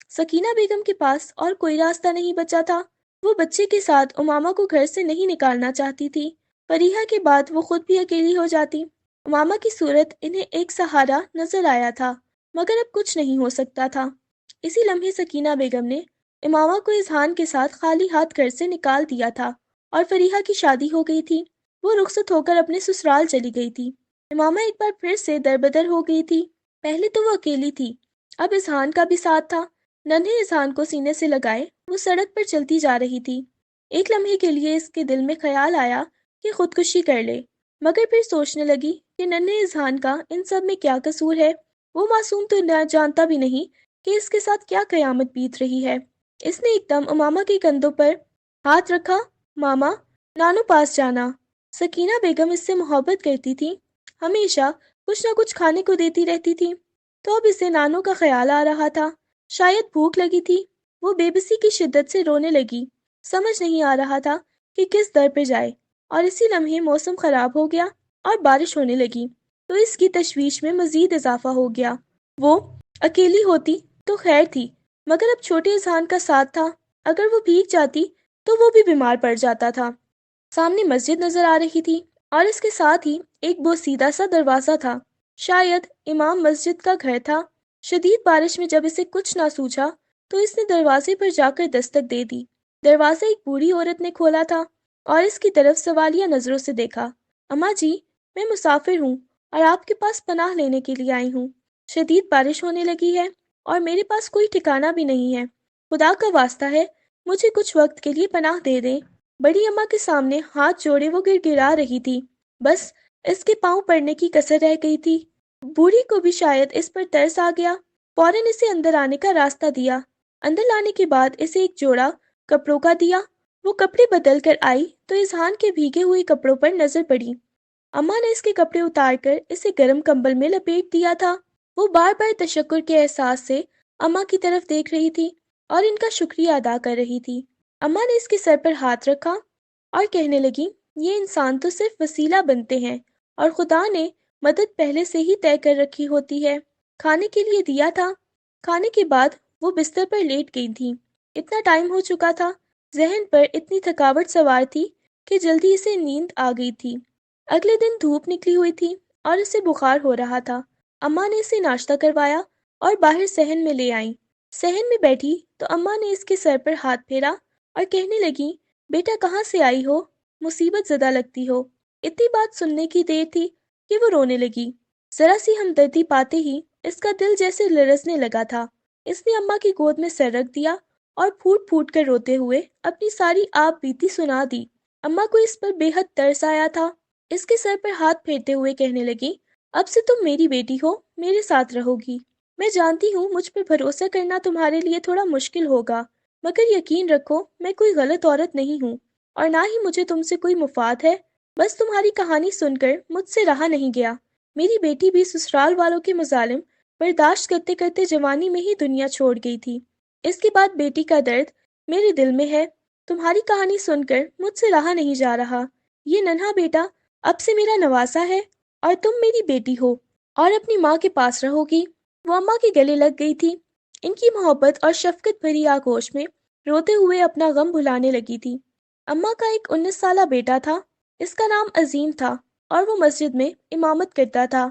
[SPEAKER 1] سکینہ بیگم کے پاس اور کوئی راستہ نہیں بچا تھا۔ وہ بچے کے ساتھ امامہ کو گھر سے نہیں نکالنا چاہتی تھی۔ فریحہ کے بعد وہ خود بھی اکیلی ہو جاتی۔ امامہ کی صورت انہیں ایک سہارا نظر آیا تھا، مگر اب کچھ نہیں ہو سکتا تھا۔ اسی لمحے سکینہ بیگم نے امامہ کو اذہان کے ساتھ خالی ہاتھ گھر سے نکال دیا تھا اور فریحہ کی شادی ہو گئی تھی۔ وہ رخصت ہو کر اپنے سسرال چلی گئی تھی۔ امامہ ایک بار پھر سے دربدر ہو گئی تھی۔ پہلے تو وہ اکیلی تھی، اب اذہان کا بھی ساتھ تھا۔ ننھے اذہان کو سینے سے لگائے وہ سڑک پر چلتی جا رہی تھی۔ ایک لمحے کے لیے اس کے دل میں خیال آیا کہ خودکشی کر لے، مگر پھر سوچنے لگی کہ ننھے اذہان کا ان سب میں کیا قصور ہے؟ وہ معصوم تو نہ جانتا بھی نہیں کہ اس کے ساتھ کیا قیامت بیت رہی ہے۔ اس نے ایک دم امامہ کے کندھوں پر ہاتھ رکھا۔ ماما، نانو پاس جانا۔ سکینہ بیگم اس سے محبت کرتی تھی، ہمیشہ کچھ نہ کچھ کھانے کو دیتی رہتی تھی، تو اب اسے نانو کا خیال آ رہا تھا۔ شاید بھوک لگی تھی۔ وہ بے بسی کی شدت سے رونے لگی، سمجھ نہیں آ رہا تھا کہ کس در پہ جائے، اور اسی لمحے موسم خراب ہو گیا اور بارش ہونے لگی تو اس کی تشویش میں مزید اضافہ ہو گیا۔ وہ اکیلی ہوتی تو خیر تھی، مگر اب چھوٹے اذہان کا ساتھ تھا، اگر وہ بھیگ جاتی تو وہ بھی بیمار پڑ جاتا تھا۔ سامنے مسجد نظر آ رہی تھی اور اس کے ساتھ ہی ایک بوسیدہ سا دروازہ تھا، شاید امام مسجد کا گھر تھا۔ شدید بارش میں جب اسے کچھ نہ سوچا تو اس نے دروازے پر جا کر دستک دے دی۔ دروازہ ایک بوڑھی عورت نے کھولا تھا اور اس کی طرف سوالیہ نظروں سے دیکھا۔ اماں جی، میں مسافر ہوں اور آپ کے پاس پناہ لینے کے لیے آئی ہوں۔ شدید بارش ہونے لگی ہے اور میرے پاس کوئی ٹھکانہ بھی نہیں ہے، خدا کا واسطہ ہے مجھے کچھ وقت کے لیے پناہ دے دیں۔ بڑی اماں کے سامنے ہاتھ جوڑے وہ گر گرا رہی تھی، بس اس کے پاؤں پڑنے کی کسر رہ گئی تھی۔ بوڑھی کو بھی شاید اس پر ترس آ گیا، فوراً اسے اندر آنے کا راستہ دیا۔ اندر لانے کے بعد اسے ایک جوڑا کپڑوں کا دیا۔ وہ کپڑے بدل کر آئی تو اذہان کے بھیگے ہوئے کپڑوں پر نظر پڑی۔ اماں نے اس کے کپڑے اتار کر اسے گرم کمبل میں لپیٹ دیا تھا۔ وہ بار بار تشکر کے احساس سے اماں کی طرف دیکھ رہی تھی اور ان کا شکریہ ادا کر رہی تھی۔ اماں نے اس کے سر پر ہاتھ رکھا اور کہنے لگی، یہ انسان تو صرف وسیلہ بنتے ہیں اور خدا نے مدد پہلے سے ہی طے کر رکھی ہوتی ہے۔ کھانے کے لیے دیا تھا۔ کھانے کے بعد وہ بستر پر لیٹ گئی تھی۔ اتنا ٹائم ہو چکا تھا، ذہن پر اتنی تھکاوٹ سوار تھی کہ جلدی اسے نیند آ گئی تھی۔ اگلے دن دھوپ نکلی ہوئی تھی اور اسے بخار ہو رہا تھا۔ اماں نے اسے ناشتہ کروایا اور باہر صحن میں لے آئیں۔ صحن میں بیٹھی تو اماں نے اس کے سر پر ہاتھ پھیرا اور کہنے لگی، بیٹا کہاں سے آئی ہو؟ مصیبت زدہ لگتی ہو۔ اتنی بات سننے کی دیر تھی کہ وہ رونے لگی۔ ذرا سی ہمدردی پاتے ہی اس کا دل جیسے لرزنے لگا تھا۔ اس نے اماں کی گود میں سر رکھ دیا اور پھوٹ پھوٹ کر روتے ہوئے اپنی ساری آپ بیتی سنا دی۔ اماں کو اس پر بے حد ترس آیا تھا۔ اس کے سر پر ہاتھ پھیرتے ہوئے کہنے لگی، اب سے تم میری بیٹی ہو، میرے ساتھ رہو گی۔ میں جانتی ہوں مجھ پر بھروسہ کرنا تمہارے لیے تھوڑا مشکل ہوگا، مگر یقین رکھو میں کوئی غلط عورت نہیں ہوں اور نہ ہی مجھے تم سے کوئی مفاد ہے۔ بس تمہاری کہانی سن کر مجھ سے رہا نہیں گیا۔ میری بیٹی بھی سسرال والوں کے مظالم برداشت کرتے کرتے جوانی میں ہی دنیا چھوڑ گئی تھی۔ اس کے بعد بیٹی کا درد میرے دل میں ہے۔ تمہاری کہانی سن کر مجھ سے رہا نہیں جا رہا۔ یہ ننھا بیٹا اب سے میرا نواسا ہے اور تم میری بیٹی ہو اور اپنی ماں کے پاس رہو گی۔ وہ اماں کے گلے لگ گئی تھی۔ ان کی محبت اور شفقت بھری آغوش میں روتے ہوئے اپنا غم بھلانے لگی تھی۔ اماں کا ایک 19 سالہ بیٹا تھا، اس کا نام عظیم تھا اور وہ مسجد میں امامت کرتا تھا۔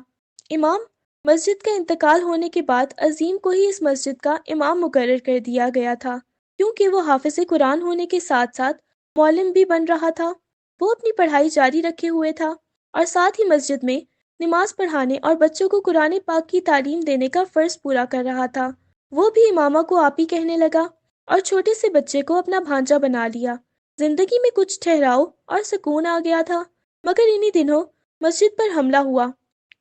[SPEAKER 1] امام مسجد کا انتقال ہونے کے بعد عظیم کو ہی اس مسجد کا امام مقرر کر دیا گیا تھا، کیونکہ وہ حافظ قرآن ہونے کے ساتھ ساتھ معلم بھی بن رہا تھا۔ وہ اپنی پڑھائی جاری رکھے ہوئے تھا اور ساتھ ہی مسجد میں نماز پڑھانے اور بچوں کو قرآن پاک کی تعلیم دینے کا فرض پورا کر رہا تھا۔ وہ بھی امامہ کو آپی کہنے لگا اور چھوٹے سے بچے کو اپنا بھانجا بنا لیا۔ زندگی میں کچھ ٹھہراؤ اور سکون آ گیا تھا، مگر انہی دنوں مسجد پر حملہ ہوا۔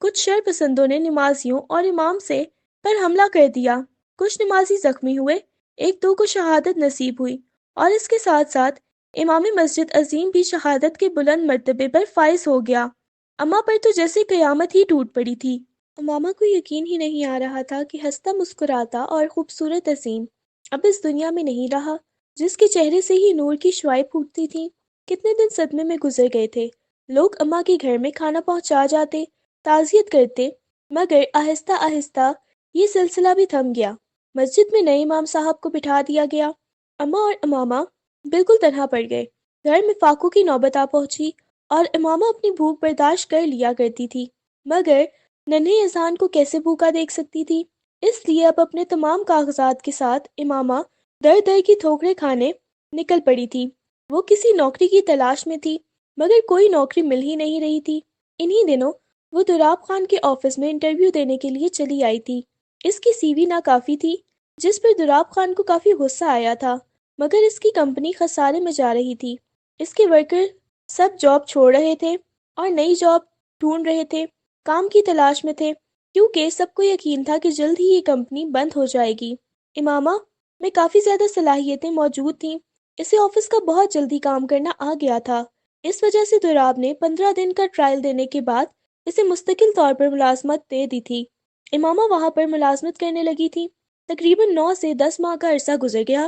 [SPEAKER 1] کچھ شر پسندوں نے نمازیوں اور امام سے پر حملہ کر دیا۔ کچھ نمازی زخمی ہوئے، ایک دو کو شہادت نصیب ہوئی، اور اس کے ساتھ ساتھ امام مسجد عظیم بھی شہادت کے بلند مرتبے پر فائز ہو گیا۔ اماں پر تو جیسے قیامت ہی ٹوٹ پڑی تھی۔ امامہ کو یقین ہی نہیں آ رہا تھا کہ ہنستا مسکراتا اور خوبصورت عظیم اب اس دنیا میں نہیں رہا، جس کے چہرے سے ہی نور کی شعاعیں پھوٹتی تھیں۔ کتنے دن صدمے میں گزر گئے تھے۔ لوگ اماں کے گھر میں کھانا پہنچا جاتے، تعزیت کرتے، مگر آہستہ آہستہ یہ سلسلہ بھی تھم گیا۔ مسجد میں نئے امام صاحب کو بٹھا دیا گیا۔ اماں اور امامہ بالکل تنہا پڑ گئے۔ گھر میں فاقوں کی نوبت آ پہنچی، اور امامہ اپنی بھوک برداشت کر لیا کرتی تھی، مگر ننھے اذہان کو کیسے بھوکا دیکھ سکتی تھی؟ اس لیے اب اپنے تمام کاغذات کے ساتھ امامہ در در کی ٹھوکریں کھانے نکل پڑی تھی۔ وہ کسی نوکری کی تلاش میں تھی، مگر کوئی نوکری مل ہی نہیں رہی تھی۔ انہی دنوں وہ دولاب خان کے آفس میں انٹرویو دینے کے لیے چلی آئی تھی۔ اس کی سی وی ناکافی تھی، جس پر دولاب خان کو کافی غصہ آیا تھا، مگر اس کی کمپنی خسارے میں جا رہی تھی۔ اس کے ورکر سب جاب چھوڑ رہے تھے اور نئی جاب ڈھونڈ رہے تھے، کام کی تلاش میں تھے، کیونکہ سب کو یقین تھا کہ جلد ہی یہ کمپنی بند ہو جائے گی۔ امامہ میں کافی زیادہ صلاحیتیں موجود تھیں، اسے آفس کا بہت جلدی کام کرنا آ گیا تھا۔ اس وجہ سے دولاب نے 15 دن کا ٹرائل دینے کے بعد اسے مستقل طور پر ملازمت دے دی تھی۔ امامہ وہاں پر ملازمت کرنے لگی تھی۔ تقریباً 9 سے 10 ماہ کا عرصہ گزر گیا۔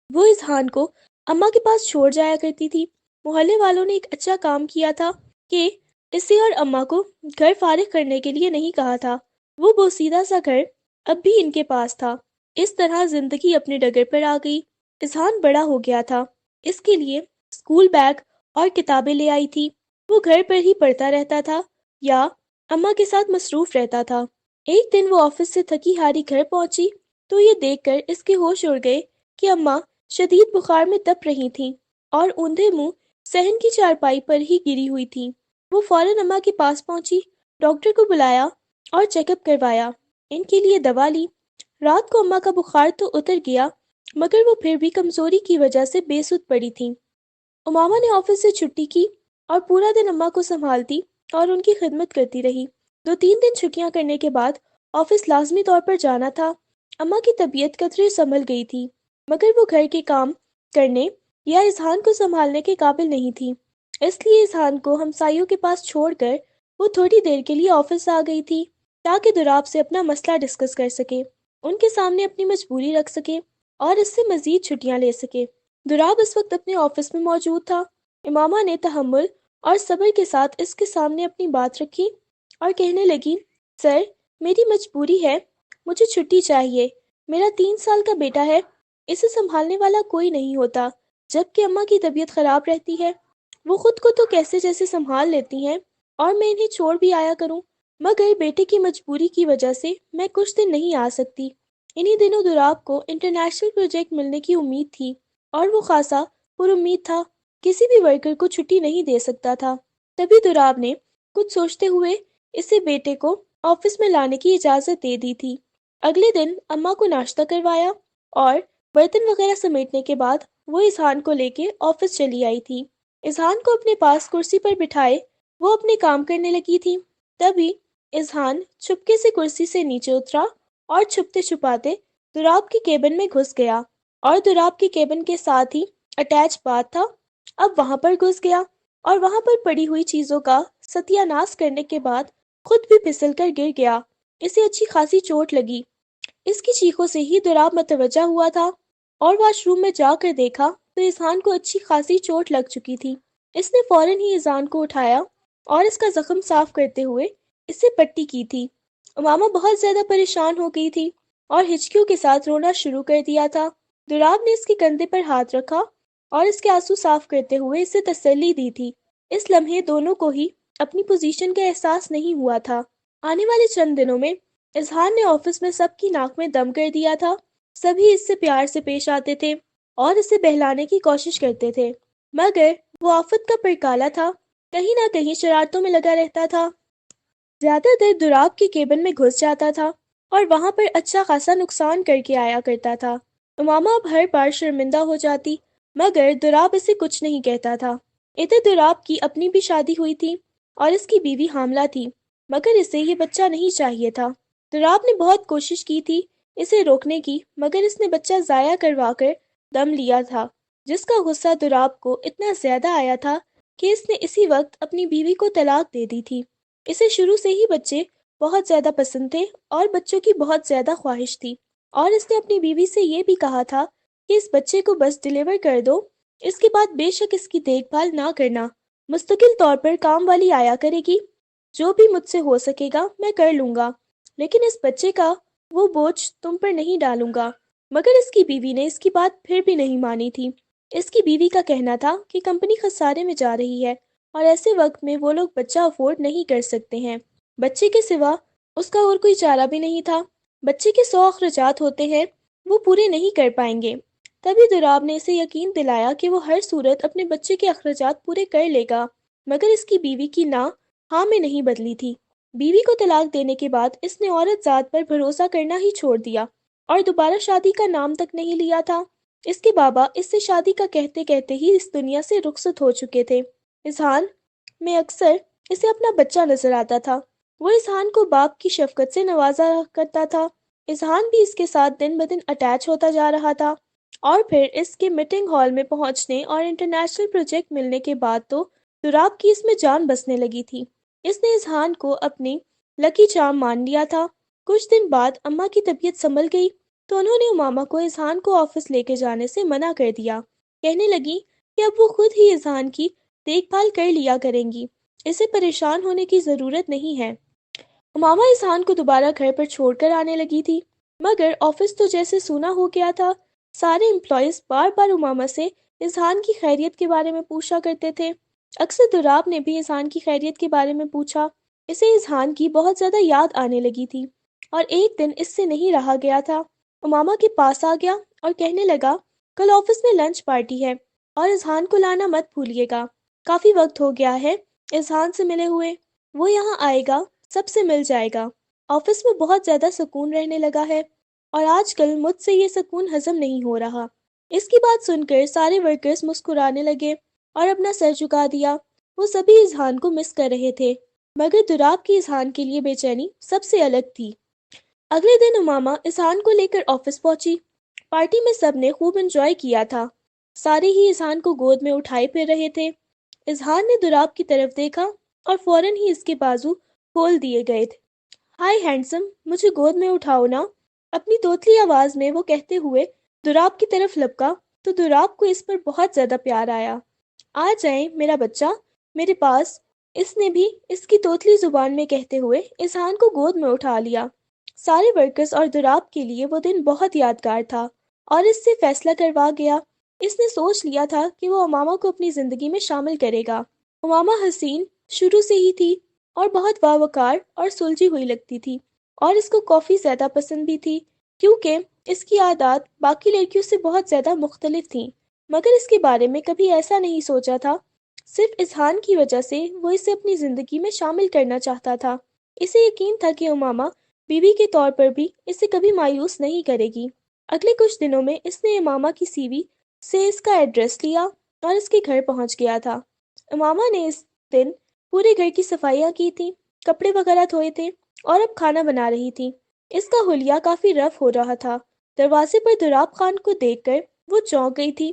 [SPEAKER 1] وہ اذہان کو اماں کے پاس چھوڑ جایا کرتی تھی۔ محلے والوں نے ایک اچھا کام کیا تھا کہ اسے اور اماں کو گھر فارغ کرنے کے لیے نہیں کہا تھا۔ وہ بوسیدہ سا گھر اب بھی ان کے پاس تھا۔ اس طرح زندگی اپنے ڈگر پر آ گئی۔ اذہان بڑا ہو گیا تھا، اس کے لیے اسکول بیگ اور کتابیں لے آئی تھی۔ وہ گھر پر ہی پڑھتا رہتا تھا یا اماں کے ساتھ مصروف رہتا تھا۔ ایک دن وہ آفس سے تھکی ہاری گھر پہنچی تو یہ دیکھ کر اس کے ہوش اڑ گئے کہ اماں شدید بخار میں تپ رہی تھیں اور اوندھے منہ صحن کی چارپائی پر ہی گری ہوئی تھیں۔ وہ فوراً اماں کے پاس پہنچی، ڈاکٹر کو بلایا اور چیک اپ کروایا، ان کے لیے دوا لی۔ رات کو اماں کا بخار تو اتر گیا، مگر وہ پھر بھی کمزوری کی وجہ سے بے سدھ پڑی تھیں۔ امامہ نے آفس سے چھٹی کی اور پورا دن اماں کو سنبھالتی اور ان کی خدمت کرتی رہی۔ 2-3 دن چھٹیاں کرنے کے بعد آفس لازمی طور پر جانا تھا۔ اماں کی طبیعت قدرے سنبھل گئی تھی، مگر وہ گھر کے کام کرنے یا اذہان کو سنبھالنے کے قابل نہیں تھی۔ اس لیے اذہان کو ہمسائیوں کے پاس چھوڑ کر وہ تھوڑی دیر کے لیے آفس آ گئی تھی، تاکہ دولاب سے اپنا مسئلہ ڈسکس کر سکے، ان کے سامنے اپنی مجبوری رکھ سکے اور اس سے مزید چھٹیاں لے سکے۔ دولاب اس وقت اپنے آفس میں موجود تھا۔ امامہ نے تحمل اور صبر کے ساتھ اس کے سامنے اپنی بات رکھی اور کہنے لگی، سر، میری مجبوری ہے، مجھے چھٹی چاہیے۔ میرا 3 سال کا بیٹا ہے، اسے سنبھالنے والا کوئی نہیں ہوتا، جبکہ اماں کی طبیعت خراب رہتی ہے۔ وہ خود کو تو کیسے جیسے سنبھال لیتی ہیں اور میں انہیں چھوڑ بھی آیا کروں، مگر بیٹے کی مجبوری کی وجہ سے میں کچھ دن نہیں آ سکتی۔ انہی دنوں دولاب کو انٹرنیشنل پروجیکٹ ملنے کی امید تھی اور وہ خاصا پر امید تھا، کسی بھی ورکر کو چھٹی نہیں دے سکتا تھا۔ تبھی دولاب نے کچھ سوچتے ہوئے اسے بیٹے کو آفس میں لانے کی اجازت دے دی تھی۔ اگلے دن اماں کو ناشتہ کروایا اور برتن وغیرہ سمیٹنے کے بعد وہ اذہان کو لے کے آفس چلی آئی تھی۔ اذہان کو اپنے پاس کرسی پر بٹھائے وہ اپنے کام کرنے لگی تھی۔ تبھی اذہان چھپکے سے کرسی سے نیچے اترا اور چھپتے چھپاتے دولاب کے کیبن میں گھس گیا، اور دولاب کے کیبن کے ساتھ ہی اٹیچ باتھ تھا، اب وہاں پر گھس گیا اور وہاں پر پڑی ہوئی چیزوں کا ستیہ ناش کرنے کے بعد خود بھی پھسل کر گر گیا۔ اسے اچھی خاصی چوٹ لگی۔ اس کی چیخوں سے ہی دولاب متوجہ ہوا تھا اور واش روم میں جا کر دیکھا تو اذہان کو اچھی خاصی چوٹ لگ چکی تھی۔ اس نے فوراً ہی اذہان کو اٹھایا اور اس کا زخم صاف کرتے ہوئے اسے پٹی کی تھی۔ امامہ بہت زیادہ پریشان ہو گئی تھی اور ہچکیوں کے ساتھ رونا شروع کر دیا تھا۔ دولاب نے اس کے کندھے پر ہاتھ رکھا اور اس کے آنسو صاف کرتے ہوئے اسے تسلی دی تھی۔ اس لمحے دونوں کو ہی اپنی پوزیشن کا احساس نہیں ہوا تھا۔ آنے والے چند دنوں میں اذہان نے آفس میں سب کی ناک میں دم کر دیا تھا۔ سبھی اس سے پیار سے پیش آتے تھے اور اسے بہلانے کی کوشش کرتے تھے، مگر وہ آفت کا پرکالا تھا، کہیں نہ کہیں شرارتوں میں لگا رہتا تھا۔ زیادہ تر دولاب کے کیبن میں گھس جاتا تھا اور وہاں پر اچھا خاصا نقصان کر کے آیا کرتا تھا۔ امامہ اب ہر بار شرمندہ ہو جاتی، مگر دولاب اسے کچھ نہیں کہتا تھا۔ ادھر دولاب کی اپنی بھی شادی ہوئی تھی اور اس کی بیوی حاملہ تھی، مگر اسے یہ بچہ نہیں چاہیے تھا۔ دولاب نے بہت کوشش کی تھی اسے روکنے کی، مگر اس نے بچہ ضائع کروا کر دم لیا تھا، جس کا غصہ دراب کو اتنا زیادہ آیا تھا کہ اس نے اسی وقت اپنی بیوی کو طلاق دے دی تھی۔ اسے شروع سے ہی بچے بہت زیادہ پسند تھے اور بچوں کی بہت زیادہ خواہش تھی، اور اس نے اپنی بیوی سے یہ بھی کہا تھا کہ اس بچے کو بس ڈیلیور کر دو، اس کے بعد بے شک اس کی دیکھ بھال نہ کرنا، مستقل طور پر کام والی آیا کرے گی، جو بھی مجھ سے ہو سکے گا میں کر لوں گا، لیکن اس بچے کا وہ بوجھ تم پر نہیں ڈالوں گا۔ مگر اس کی بیوی نے اس کی بات پھر بھی نہیں مانی تھی۔ اس کی بیوی کا کہنا تھا کہ کمپنی خسارے میں جا رہی ہے اور ایسے وقت میں وہ لوگ بچہ افورڈ نہیں کر سکتے ہیں۔ بچے کے سوا اس کا اور کوئی چارہ بھی نہیں تھا۔ بچے کے 100 اخراجات ہوتے ہیں، وہ پورے نہیں کر پائیں گے۔ تبھی دراب نے اسے یقین دلایا کہ وہ ہر صورت اپنے بچے کے اخراجات پورے کر لے گا، مگر اس کی بیوی کی نہ ہاں میں نہیں بدلی تھی۔ بیوی کو طلاق دینے کے بعد اس نے عورت ذات پر بھروسہ کرنا ہی چھوڑ دیا اور دوبارہ شادی کا نام تک نہیں لیا تھا۔ اس کے بابا اس سے شادی کا کہتے کہتے ہی اس دنیا سے رخصت ہو چکے تھے۔ اذہان میں اکثر اسے اپنا بچہ نظر آتا تھا۔ وہ اذہان کو باپ کی شفقت سے نوازا کرتا تھا۔ اذہان بھی اس کے ساتھ دن بدن اٹیچ ہوتا جا رہا تھا، اور پھر اس کے میٹنگ ہال میں پہنچنے اور انٹرنیشنل پروجیکٹ ملنے کے بعد تو دراب کی اس میں جان بسنے لگی تھی۔ اس نے اذہان کو اپنی لکی چارم مان لیا تھا۔ کچھ دن بعد اماں کی طبیعت سنبھل گئی تو انہوں نے امامہ کو اذہان کو آفس لے کے جانے سے منع کر دیا۔ کہنے لگی کہ اب وہ خود ہی اذہان کی دیکھ بھال کر لیا کریں گی، اسے پریشان ہونے کی ضرورت نہیں ہے۔ امامہ اذہان کو دوبارہ گھر پر چھوڑ کر آنے لگی تھی، مگر آفس تو جیسے سونا ہو گیا تھا۔ سارے امپلائیز بار بار امامہ سے اذہان کی خیریت کے بارے میں پوچھا کرتے تھے۔ اکثر دراب نے بھی اذہان کی خیریت کے بارے میں پوچھا۔ اسے اذہان کی بہت زیادہ یاد آنے لگی تھی، اور ایک دن اس سے نہیں رہا گیا تھا۔ امامہ کے پاس آ گیا اور کہنے لگا کل آفس میں لنچ پارٹی ہے اور اذہان کو لانا مت بھولیے گا۔ کافی وقت ہو گیا ہے اذہان سے ملے ہوئے، وہ یہاں آئے گا، سب سے مل جائے گا۔ آفس میں بہت زیادہ سکون رہنے لگا ہے اور آج کل مجھ سے یہ سکون ہضم نہیں ہو رہا۔ اس کی بات سن کر سارے ورکرز مسکرانے لگے اور اپنا سر جھکا دیا۔ وہ سبھی اذہان کو مس کر رہے تھے، مگر دراب کی اذہان کے لیے بے چینی سب سے الگ تھی۔ اگلے دن امامہ اذہان کو لے کر آفس پہنچی۔ پارٹی میں سب نے خوب انجوائے کیا تھا۔ سارے ہی اذہان کو گود میں اٹھائے پھر رہے تھے۔ اذہان نے دراب کی طرف دیکھا اور فوراً ہی اس کے بازو کھول دیے گئے تھے۔ ہائے ہینڈسم، مجھے گود میں اٹھاؤ نا، اپنی توتلی آواز میں وہ کہتے ہوئے دراب کی طرف لپکا تو دراب کو اس پر بہت زیادہ پیار آیا۔ آ جائیں میرا بچہ میرے پاس، اس نے بھی اس کی توتلی زبان میں کہتے ہوئے اذہان کو گود میں اٹھا لیا۔ سارے ورکرز اور دراب کے لیے وہ دن بہت یادگار تھا، اور اس سے فیصلہ کروا گیا۔ اس نے سوچ لیا تھا کہ وہ امامہ کو اپنی زندگی میں شامل کرے گا۔ امامہ حسین شروع سے ہی تھی اور بہت باوقار اور سلجھی ہوئی لگتی تھی، اور اس کو کافی زیادہ پسند بھی تھی، کیونکہ اس کی عادات باقی لڑکیوں سے بہت زیادہ مختلف تھیں۔ مگر اس کے بارے میں کبھی ایسا نہیں سوچا تھا، صرف اذہان کی وجہ سے وہ اسے اپنی زندگی میں شامل کرنا چاہتا تھا۔ اسے یقین تھا کہ امامہ بیوی کے طور پر بھی اسے کبھی مایوس نہیں کرے گی۔ اگلے کچھ دنوں میں اس نے امامہ کی سی وی سے اس کا ایڈریس لیا اور اس کے گھر پہنچ گیا تھا۔ امامہ نے اس دن پورے گھر کی صفائیاں کی تھیں، کپڑے وغیرہ دھوئے تھے اور اب کھانا بنا رہی تھی۔ اس کا حلیہ کافی رف ہو رہا تھا۔ دروازے پر دراب خان کو دیکھ کر وہ چونک گئی تھی۔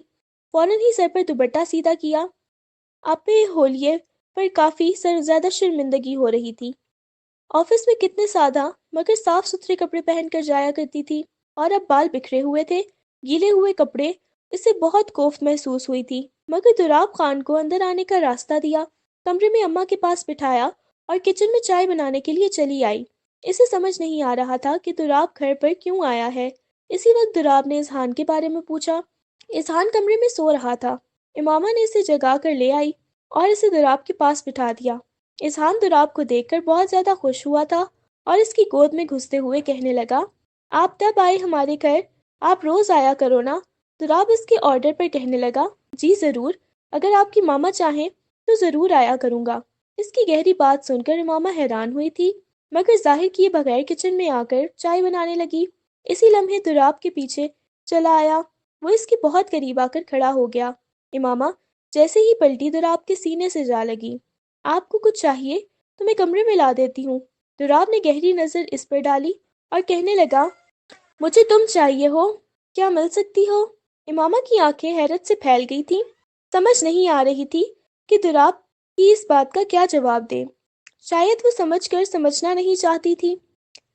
[SPEAKER 1] فوراً ہی سر پر دوپٹہ سیدھا کیا۔ آپ پہ حلیے پر کافی زیادہ شرمندگی ہو رہی تھی۔ آفس میں کتنے سادہ مگر صاف ستھرے کپڑے پہن کر جایا کرتی تھی، اور اب بال بکھرے ہوئے تھے۔ گیلے ہوئے کپڑے اسے بہت کوفت محسوس ہوئی تھی، مگر دراب خان کو اندر آنے کا راستہ دیا، کمرے میں اماں کے پاس بٹھایا اور کچن میں چائے بنانے کے لیے چلی آئی۔ اسے سمجھ نہیں آ رہا تھا کہ دراب گھر پر کیوں آیا ہے۔ اسی وقت دراب نے اذہان کے بارے میں پوچھا۔ اذہان کمرے میں سو رہا تھا۔ امامہ نے اسے جگا کر لے آئی اور اسے دراب کے پاس بٹھا دیا۔ اذہان دراب کو دیکھ کر بہت زیادہ خوش ہوا تھا اور اس کی گود میں گھستے ہوئے کہنے لگا، آپ تب آئے ہمارے گھر، آپ روز آیا کرو نا۔ دراب اس کے آرڈر پر کہنے لگا، جی ضرور، اگر آپ کی ماما چاہیں تو ضرور آیا کروں گا۔ اس کی گہری بات سن کر امامہ حیران ہوئی تھی، مگر ظاہر کیے بغیر کچن میں آ کر چائے بنانے لگی۔ اسی لمحے دراب کے پیچھے چلا آیا، وہ اس کے بہت قریب آ کر کھڑا ہو گیا۔ امامہ جیسے ہی پلٹی دراب کے سینے سے جا لگی۔ آپ کو کچھ چاہیے تو میں کمرے میں لا دیتی ہوں۔ دراب نے گہری نظر اس پر ڈالی اور کہنے لگا، مجھے تم چاہیے ہو، کیا مل سکتی ہو؟ امامہ کی آنکھیں حیرت سے پھیل گئی تھیں، سمجھ نہیں آ رہی تھی کہ دراب کی اس بات کا کیا جواب دے۔ شاید وہ سمجھ کر سمجھنا نہیں چاہتی تھی۔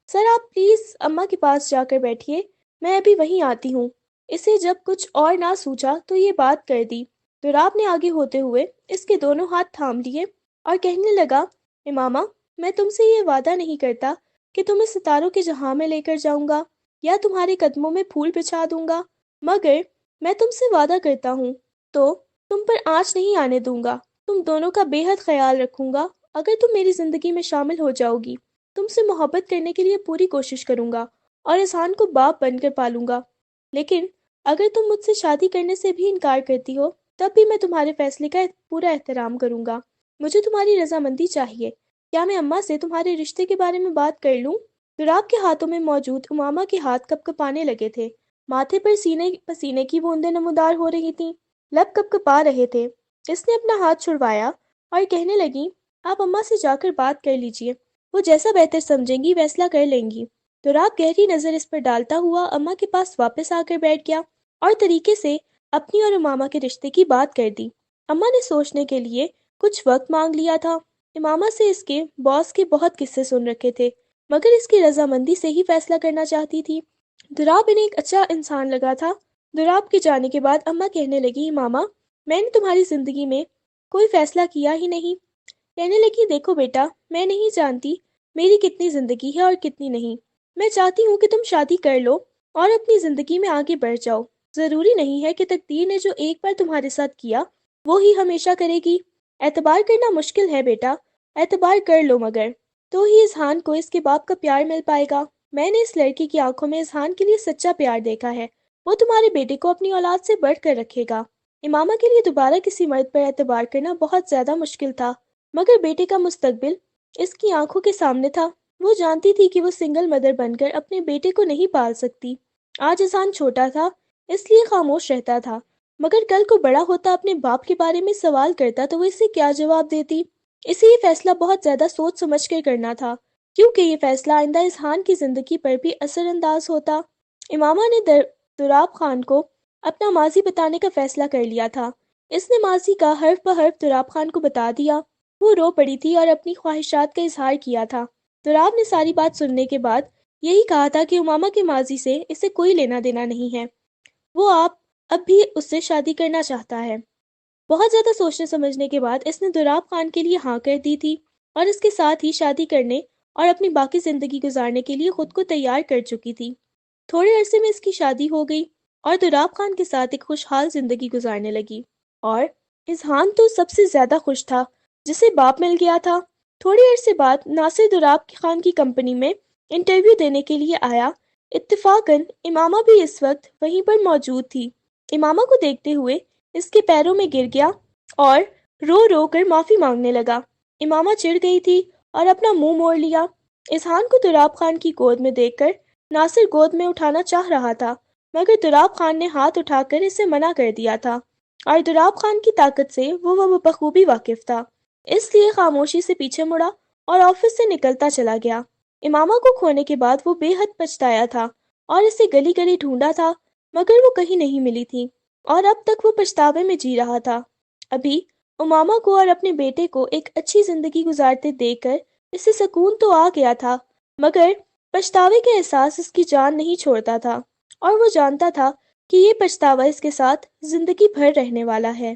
[SPEAKER 1] سر آپ پلیز اماں کے پاس جا کر بیٹھیے، میں ابھی وہیں آتی ہوں۔ اسے جب کچھ اور نہ سوچا تو یہ بات کر دی۔ دراب نے آگے ہوتے ہوئے اس کے دونوں ہاتھ تھام لیے اور کہنے لگا، امامہ میں تم سے یہ وعدہ نہیں کرتا کہ تمہیں ستاروں کے جہاں میں لے کر جاؤں گا یا تمہارے قدموں میں پھول بچھا دوں گا، مگر میں تم سے وعدہ کرتا ہوں تو تم پر آنچ نہیں آنے دوں گا، تم دونوں کا بے حد خیال رکھوں گا۔ اگر تم میری زندگی میں شامل ہو جاؤ گی، تم سے محبت کرنے کے لیے پوری کوشش کروں گا اور اذہان کو باپ بن کر پالوں گا، لیکن اگر تم مجھ سے شادی کرنے سے بھی انکار کرتی ہو تب بھی میں تمہارے فیصلے کا پورا احترام کروں گا۔ مجھے تمہاری رضامندی چاہیے، کیا میں اماں سے تمہارے رشتے کے بارے میں بات کر لوں؟ دراب کے ہاتھوں میں موجود امامہ کے ہاتھ کپ کپانے لگے تھے، ماتھے پر پسینے کی بوندیں نمودار ہو رہی تھیں، لب کپ کپا رہے تھے۔ اس نے اپنا ہاتھ چھڑوایا اور کہنے لگی، آپ اماں سے جا کر بات کر لیجئے، وہ جیسا بہتر سمجھیں گی فیصلہ کر لیں گی۔ دراب گہری نظر اس پر ڈالتا ہوا اماں کے پاس واپس آ کر بیٹھ گیا اور طریقے سے اپنی اور امامہ کے رشتے کی بات کر دی۔ اماں نے سوچنے کے لیے کچھ وقت مانگ لیا تھا۔ امامہ سے اس کے باس کے بہت قصے سن رکھے تھے، مگر اس کی رضامندی سے ہی فیصلہ کرنا چاہتی تھی۔ دراب انہیں ایک اچھا انسان لگا تھا۔ دراب کے جانے کے بعد اماں کہنے لگی، امامہ میں نے تمہاری زندگی میں کوئی فیصلہ کیا ہی نہیں۔ کہنے لگی، دیکھو بیٹا، میں نہیں جانتی میری کتنی زندگی ہے اور کتنی نہیں۔ میں چاہتی ہوں کہ تم شادی کر لو اور اپنی زندگی میں آگے بڑھ جاؤ۔ ضروری نہیں ہے کہ تقدیر نے جو ایک بار تمہارے ساتھ کیا وہ ہی ہمیشہ کرے گی۔ اعتبار کرنا مشکل ہے بیٹا، اعتبار کر لو، مگر تو ہی اذہان کو اس کے باپ کا پیار مل پائے گا۔ میں نے اس لڑکی کی آنکھوں میں اذہان کے لیے سچا پیار دیکھا ہے، وہ تمہارے بیٹے کو اپنی اولاد سے بڑھ کر رکھے گا۔ امامہ کے لیے دوبارہ کسی مرد پر اعتبار کرنا بہت زیادہ مشکل تھا، مگر بیٹے کا مستقبل اس کی آنکھوں کے سامنے تھا۔ وہ جانتی تھی کہ وہ سنگل مدر بن کر اپنے بیٹے کو نہیں پال سکتی۔ آج اذہان چھوٹا تھا اس لیے خاموش رہتا تھا، مگر کل کو بڑا ہوتا اپنے باپ کے بارے میں سوال کرتا تو وہ اسے کیا جواب دیتی؟ اسے یہ فیصلہ بہت زیادہ سوچ سمجھ کر کرنا تھا، کیونکہ یہ فیصلہ آئندہ اذہان کی زندگی پر بھی اثر انداز ہوتا۔ امامہ نے دراب خان کو اپنا ماضی بتانے کا فیصلہ کر لیا تھا۔ اس نے ماضی کا حرف بہ حرف دراب خان کو بتا دیا۔ وہ رو پڑی تھی اور اپنی خواہشات کا اظہار کیا تھا۔ دراب نے ساری بات سننے کے بعد یہی کہا تھا کہ امامہ کی ماضی سے اسے کوئی لینا دینا نہیں ہے، وہ اب بھی اس سے شادی کرنا چاہتا ہے۔ بہت زیادہ سوچنے سمجھنے کے بعد اس نے دراب خان کے لیے ہاں کر دی تھی اور اس کے ساتھ ہی شادی کرنے اور اپنی باقی زندگی گزارنے کے لیے خود کو تیار کر چکی تھی۔ تھوڑے عرصے میں اس کی شادی ہو گئی اور دراب خان کے ساتھ ایک خوشحال زندگی گزارنے لگی، اور اذہان تو سب سے زیادہ خوش تھا جسے باپ مل گیا تھا۔ تھوڑے عرصے بعد ناصر دراب خان کی کمپنی میں انٹرویو دینے کے لیے آیا۔ اتفاقاً امامہ بھی اس وقت وہیں پر موجود تھی۔ امامہ کو دیکھتے ہوئے اس کے پیروں میں گر گیا اور رو رو کر معافی مانگنے لگا۔ امامہ چڑ گئی تھی اور اپنا منہ موڑ لیا۔ اذہان کو دراب خان کی گود میں دیکھ کر ناصر گود میں اٹھانا چاہ رہا تھا، مگر دراب خان نے ہاتھ اٹھا کر اسے منع کر دیا تھا، اور دراب خان کی طاقت سے وہ بخوبی واقف تھا، اس لیے خاموشی سے پیچھے مڑا اور آفس سے نکلتا چلا گیا۔ امامہ کو کھونے کے بعد وہ بے حد پچھتایا تھا اور اسے گلی گلی ڈھونڈا تھا، مگر وہ کہیں نہیں ملی تھی، اور اب تک وہ پچھتاوے میں جی رہا تھا۔ ابھی امامہ کو اور اپنے بیٹے کو ایک اچھی زندگی گزارتے دیکھ کر اسے سکون تو آ گیا تھا، مگر پچھتاوے کا احساس اس کی جان نہیں چھوڑتا تھا، اور وہ جانتا تھا کہ یہ پچھتاوا اس کے ساتھ زندگی بھر رہنے والا ہے۔